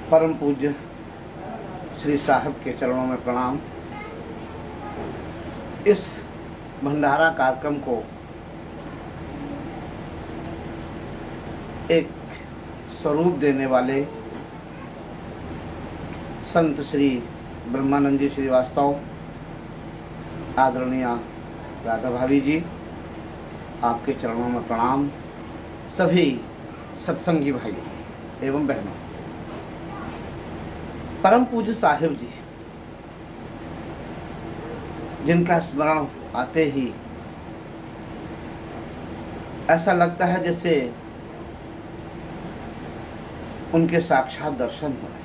परम पूज्य श्री साहब के चरणों में प्रणाम। इस भंडारा कार्यक्रम को एक स्वरूप देने वाले संत श्री ब्रह्मानंद जी श्रीवास्तव, आदरणीय राधा भाभी जी, आपके चरणों में प्रणाम। सभी सत्संगी भाइयों एवं बहनों, परम पूज्य साहिब जी, जिनका स्मरण आते ही ऐसा लगता है जैसे उनके साक्षात दर्शन हो रहे।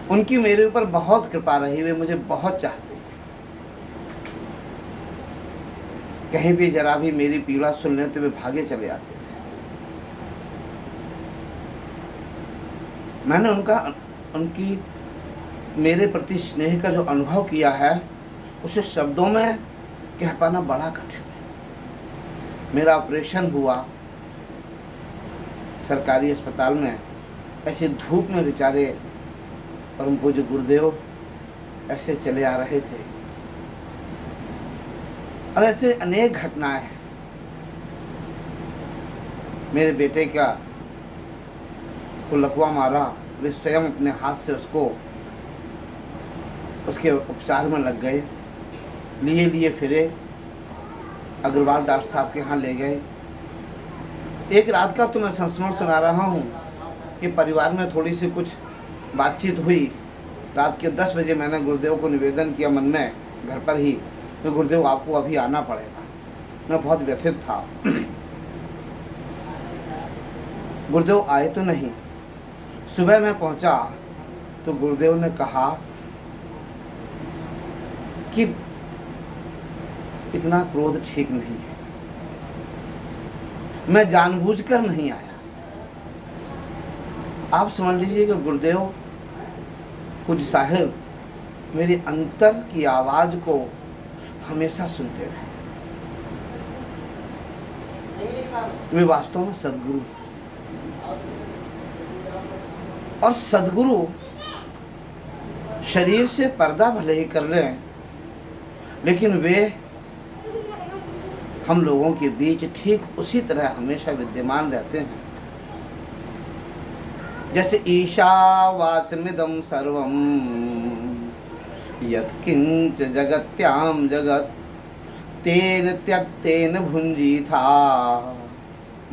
उनकी मेरे ऊपर बहुत कृपा रही, वे मुझे बहुत चाहते थे। कहीं भी जरा भी मेरी पीड़ा सुनने तो वे भागे चले आते थे। मैंने उनकी मेरे प्रति स्नेह का जो अनुभव किया है, उसे शब्दों में कह पाना बड़ा कठिन है। मेरा ऑपरेशन हुआ सरकारी अस्पताल में, ऐसे धूप में बेचारे परम पूज्य गुरुदेव ऐसे चले आ रहे थे, और ऐसे अनेक घटनाएं हैं। मेरे बेटे को लकवा मारा, वे स्वयं अपने हाथ से उसके उपचार में लग गए, लिए फिरे, अग्रवाल डॉक्टर साहब के यहाँ ले गए। एक रात का तो मैं संस्मरण सुना रहा हूँ कि परिवार में थोड़ी सी कुछ बातचीत हुई। रात के 10 बजे मैंने गुरुदेव को निवेदन किया मन में, घर पर ही, तो गुरुदेव आपको अभी आना पड़ेगा। मैं बहुत व्यथित था। गुरुदेव आए तो नहीं। सुबह मैं पहुंचा तो गुरुदेव ने कहा कि इतना क्रोध ठीक नहीं है, मैं जानबूझकर नहीं आया। आप समझ लीजिए कि गुरुदेव कुछ साहिब मेरे अंतर की आवाज को हमेशा सुनते रहे। वे वास्तव में सदगुरु, और सदगुरु शरीर से पर्दा भले ही कर लें, लेकिन वे हम लोगों के बीच ठीक उसी तरह हमेशा विद्यमान रहते हैं जैसे ईशावास्यमिदं सर्वं यत्किंच जगत्याम जगत तेन त्यक्तेन भुंजीथा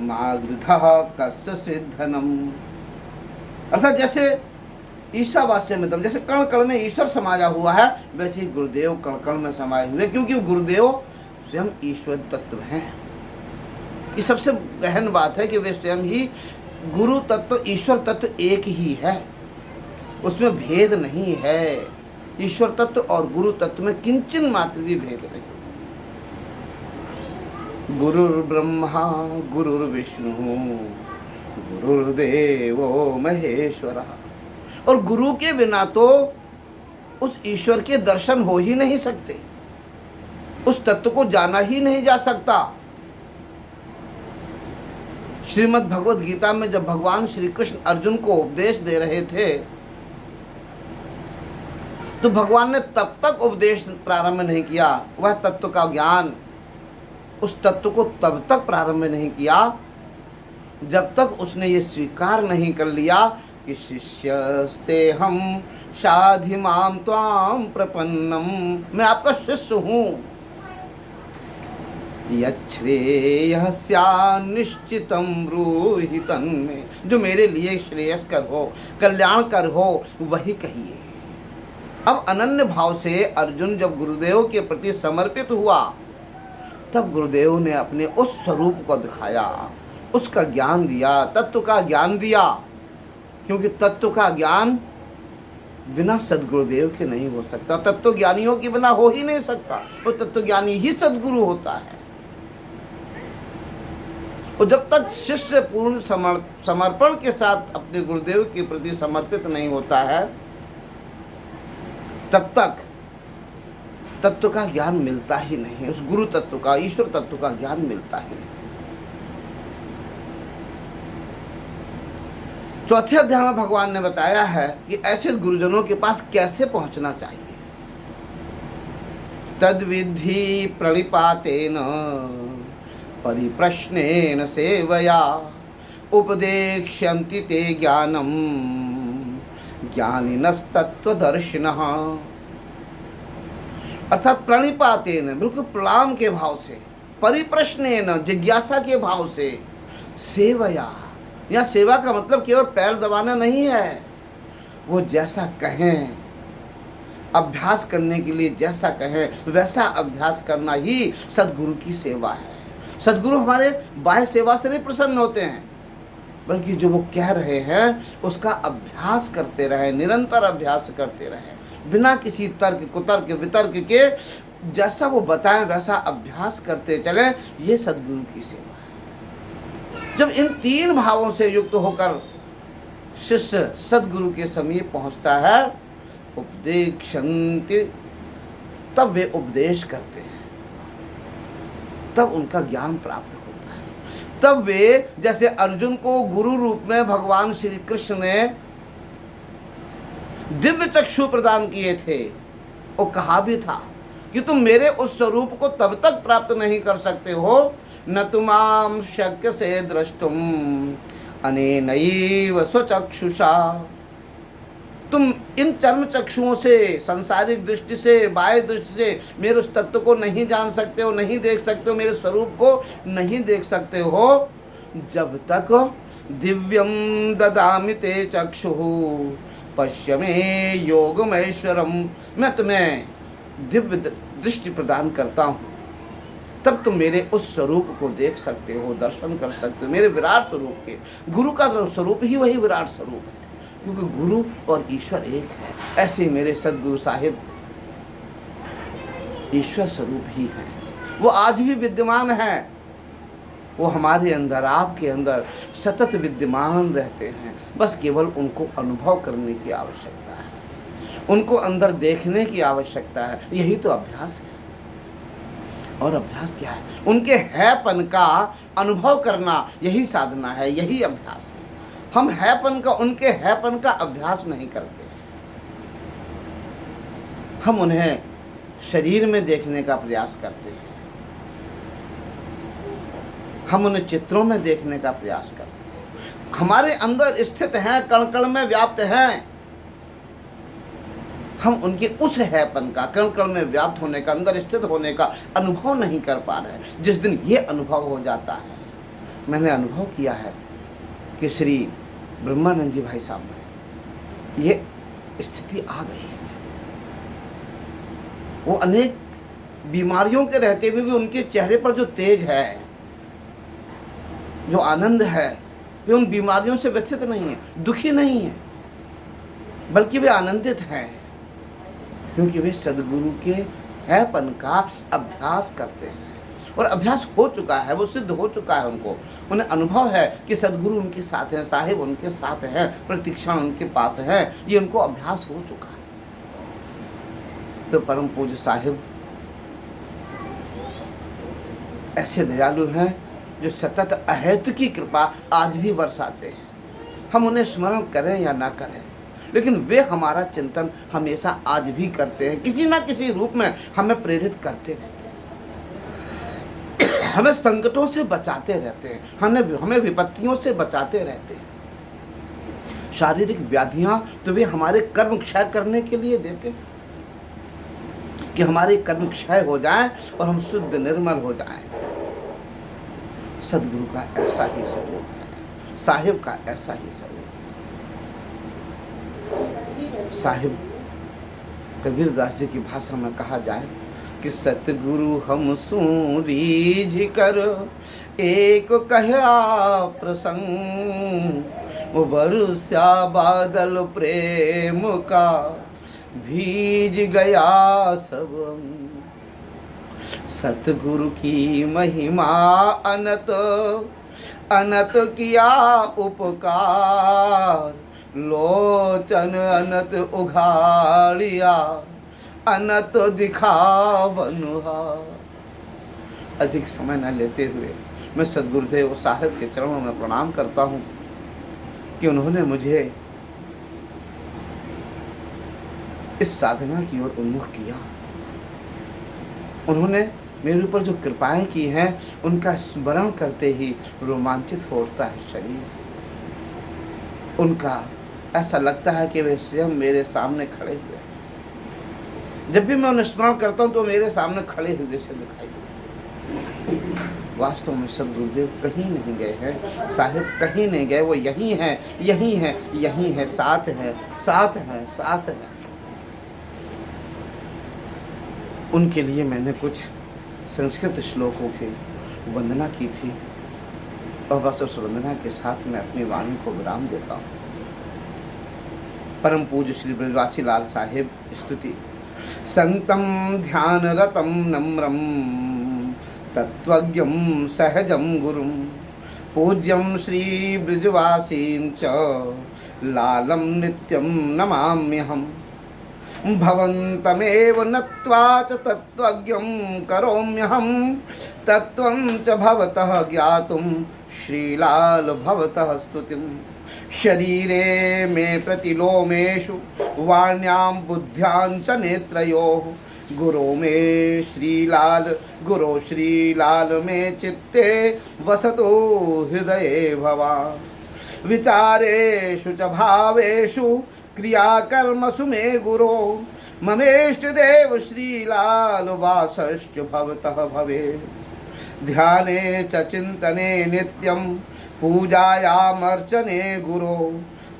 मागृधः कस्य सिद्धनम। अर्थात जैसे ईशावास्यमिदं, जैसे कण कण में ईश्वर समाया हुआ है, वैसे ही गुरुदेव कण कण में समाये हुए, क्योंकि गुरुदेव स्वयं ईश्वर तत्व हैं। ये सबसे गहन बात है कि वे स्वयं ही गुरु तत्व, ईश्वर तत्व एक ही है, उसमें भेद नहीं है। ईश्वर तत्व और गुरु तत्व में किंचन मात्र भी भेद नहीं। गुरुर्ब्रह्मा गुरुर्विष्णु गुरुर्देवो महेश्वरः। और गुरु के बिना तो उस ईश्वर के दर्शन हो ही नहीं सकते, उस तत्व को जाना ही नहीं जा सकता। श्रीमद् भगवद गीता में जब भगवान श्री कृष्ण अर्जुन को उपदेश दे रहे थे, तो भगवान ने तब तक उपदेश प्रारंभ नहीं किया, वह तत्व का ज्ञान, उस तत्व को तब तक प्रारंभ नहीं किया जब तक उसने ये स्वीकार नहीं कर लिया कि शिष्यस्ते हम शाधि माम त्वाम प्रपन्नम, मैं आपका शिष्य हूँ। यच्छ्रेयः स्यान्निश्चितं ब्रूहि तन्मे, जो मेरे लिए श्रेयस्कर हो, कल्याणकर हो, वही कहिए। अब अनन्य भाव से अर्जुन जब गुरुदेव के प्रति समर्पित हुआ, तब गुरुदेव ने अपने उस स्वरूप को दिखाया, उसका ज्ञान दिया, तत्व का ज्ञान दिया। क्योंकि तत्व का ज्ञान बिना सदगुरुदेव के नहीं हो सकता, तत्व ज्ञानियों के बिना हो ही नहीं सकता। वो तत्व ज्ञानी ही सदगुरु होता है। और जब तक शिष्य पूर्ण समर्पण के साथ अपने गुरुदेव के प्रति समर्पित नहीं होता है, तब तक तत्व का ज्ञान मिलता ही नहीं, उस गुरु तत्व का, ईश्वर तत्व का ज्ञान मिलता ही नहीं। चौथे अध्याय में भगवान ने बताया है कि ऐसे गुरुजनों के पास कैसे पहुंचना चाहिए। तद्विधि प्रणिपातेन परिप्रश्नेन सेवया उपदेक्ष्यन्ति ते ज्ञानम ज्ञानिनस्तत्त्वदर्शिनः। अर्थात प्रणिपातेन बिल्कुल प्रणाम के भाव से, परिप्रश्नेन जिज्ञासा के भाव से, सेवया, या सेवा का मतलब केवल पैर दबाना नहीं है, वो जैसा कहें, अभ्यास करने के लिए जैसा कहें वैसा अभ्यास करना ही सद्गुरु की सेवा है। सद्गुरु हमारे बाह्य सेवा से नहीं प्रसन्न होते हैं, बल्कि जो वो कह रहे हैं उसका अभ्यास करते रहे, निरंतर अभ्यास करते रहे, बिना किसी तर्क कुतर्क वितर्क के जैसा वो बताएं वैसा अभ्यास करते चले, ये सद्गुरु की सेवा है। जब इन तीन भावों से युक्त होकर शिष्य सद्गुरु के समीप पहुंचता है, उपदेक्षन्ति, तब वे उपदेश करते हैं, तब उनका ज्ञान प्राप्त होता है। तब वे, जैसे अर्जुन को गुरु रूप में भगवान श्री कृष्ण ने दिव्य चक्षु प्रदान किए थे, वो कहा भी था कि तुम मेरे उस स्वरूप को तब तक प्राप्त नहीं कर सकते हो न तुमाम शक्य से द्रष्टुम अनेनैव स्वचक्षुषा। तुम इन चर्म चक्षुओं से, सांसारिक दृष्टि से, बाह्य दृष्टि से मेरे उस तत्व को नहीं जान सकते हो, नहीं देख सकते हो, मेरे स्वरूप को नहीं देख सकते हो, जब तक दिव्यम ददामि ते चक्षुः पश्य मे योगमैश्वरम, मैं तुम्हें दिव्य दृष्टि प्रदान करता हूँ, तब तुम मेरे उस स्वरूप को देख सकते हो, दर्शन कर सकते हो, मेरे विराट स्वरूप के। गुरु का स्वरूप ही वही विराट स्वरूप है, क्योंकि गुरु और ईश्वर एक है। ऐसे ही मेरे सद्गुरु साहिब ईश्वर स्वरूप ही है, वो आज भी विद्यमान है, वो हमारे अंदर, आपके अंदर सतत विद्यमान रहते हैं। बस केवल उनको अनुभव करने की आवश्यकता है, उनको अंदर देखने की आवश्यकता है। यही तो अभ्यास है। और अभ्यास क्या है? उनके हैपन का अनुभव करना, यही साधना है, यही अभ्यास है। हम हैपन का, उनके हैपन का अभ्यास नहीं करते। हम उन्हें शरीर में देखने का प्रयास करते हैं, हम उन्हें चित्रों में देखने का प्रयास करते हैं। हमारे अंदर स्थित हैं, कण कण में व्याप्त हैं। हम उनके उस हैपन का, कण कण में व्याप्त होने का, अंदर स्थित होने का अनुभव नहीं कर पा रहे। जिस दिन ये अनुभव हो जाता है, मैंने अनुभव किया है कि श्री ब्रह्मानंद जी भाई साहब में ये स्थिति आ गई है। वो अनेक बीमारियों के रहते हुए भी उनके चेहरे पर जो तेज है, जो आनंद है, वे उन बीमारियों से व्यथित नहीं है, दुखी नहीं है, बल्कि वे आनंदित हैं, क्योंकि वे सद्गुरु के हैपन का अभ्यास करते हैं। और अभ्यास हो चुका है, वो सिद्ध हो चुका है उनको। उन्हें अनुभव है कि सद्गुरु उनके साथ हैं, साहिब उनके साथ हैं, प्रतिक्षण उनके पास है, ये उनको अभ्यास हो चुका है। तो परम पूज्य साहिब ऐसे दयालु हैं जो सतत अहेतु की कृपा आज भी बरसाते हैं। हम उन्हें स्मरण करें या ना करें, लेकिन वे हमारा चिंतन हमेशा आज भी करते हैं, किसी ना किसी रूप में हमें प्रेरित करते रहते हैं, हमें संकटों से बचाते रहते हैं, हमें विपत्तियों से बचाते रहते हैं। शारीरिक व्याधियां तो वे हमारे कर्म क्षय करने के लिए देते हैं, कि हमारे कर्म क्षय हो जाएं और हम शुद्ध निर्मल हो जाएं। सद्गुरु का ऐसा ही स्वरूप है, साहिब का ऐसा ही स्वरूप है। साहिब कबीरदास जी की भाषा में कहा जाए कि सतगुरु हम सूरीझ कर एक कहा प्रसंग, बरसा बादल प्रेम का भीज गया सब। सतगुरु की महिमा अनंत अनंत किया उपकार, लोचन अनंत उघाड़िया अनंत दिखावनुहा। अधिक समय न लेते हुए मैं सद्गुरुदेव साहिब के चरणों में प्रणाम करता हूँ कि उन्होंने मुझे इस साधना की ओर उन्मुख किया। उन्होंने मेरे ऊपर जो कृपाएं की हैं उनका स्मरण करते ही रोमांचित हो उठता है शरीर। उनका ऐसा लगता है कि वे स्वयं मेरे सामने खड़े हुए हैं। जब भी मैं उन्हें स्मरण करता हूँ तो मेरे सामने खड़े हुए से दिखाई देते। वास्तव में सदगुरुदेव कहीं नहीं गए हैं, साहिब कहीं नहीं गए, वो यहीं हैं, यहीं हैं, यहीं हैं, साथ हैं, साथ हैं, साथ हैं। उनके लिए मैंने कुछ संस्कृत श्लोकों की वंदना की थी और बस उस वंदना के साथ मैं अपनी वाणी को विराम देता हूँ। परम पूज्य श्री ब्रजवासी लाल साहिब स्तुति। संतम ध्यान रतम नम्रम तत्वज्ञम सहजम गुरुम पूज्यम श्री ब्रजवासीं च लालम नित्यम नमाम्यहम्। भवन्तमेव नत्वा च तत्त्वज्ञं करोम्यहं तत्त्वं च भवतः ज्ञातुं श्रीलाल भवतः स्तुतिं। शरीरे मे प्रतिलोमेषु वाण्यां बुद्ध्यां च नेत्रयोः गुरो मे श्रीलाल, गुरो श्रीलाल मे चित्ते वसतु हृदये भवान्। विचारेषु च भावेषु क्रियाकर्मसु मे गुरो ममेष्ट देव श्रीलाल वासश्च भवतः भवेत्। ध्याने च चिन्तने नित्यं पूजायामर्चने गुरो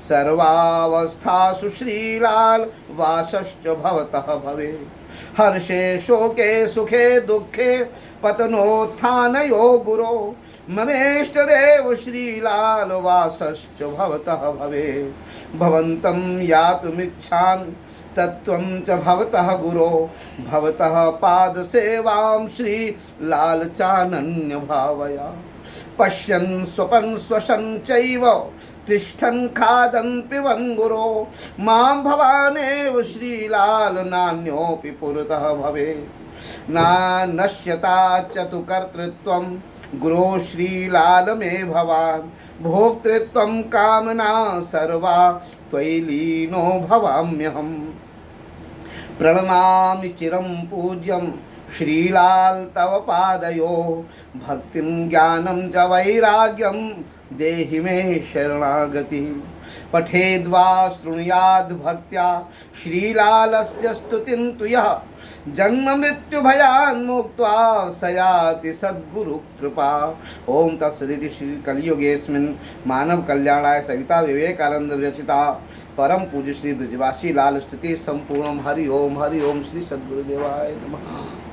सर्वावस्थासु श्रीलाल वासश्च भवतः भवेत्। हर्षे शोके सुखे दुःखे पतनोत्थानयो गुरो ममेष्ट देव श्रीलाल वासश्च भवतः भवेत्। भवन्तं यातुमिच्छामि तत्त्वं च भवतः गुरो भवतः पादसेवां श्रीलाल चानन्य भावया। पश्यन् स्वपन् स्वशन् चैव तिष्ठन् खादन् पिबन् गुरो मां भवानेव श्रीलाल नान्योऽपि पुरतः भवेत्। नानश्यता च तु कर्तृत्वं गुरो श्रीलाल मे भवान् भोक्तृत्वं कामना सर्वा त्वयि लीनो भवाम्यहम्। प्रणमामि चिरं पूज्यं श्रीलाल तव पादयो भक्तिं ज्ञानं च वैराग्यं देहि मे शरणागति। पठेद्वा शृणुयाद् भक्त्या श्रीलालस्य स्तुतिं तु यः जन्म मृत्यु भयान् मुक्त्वा सयाति सद्गुरु कृपा। ओम तत्सदिति श्री कलियुगेस्मिन् मानव कल्याणाय सविता विवेकानंद विरचिता परम पूज्य श्री ब्रजवासी लाल स्तुति संपूर्णम। हरि ओम श्री सद्गुरुदेवाय नमः।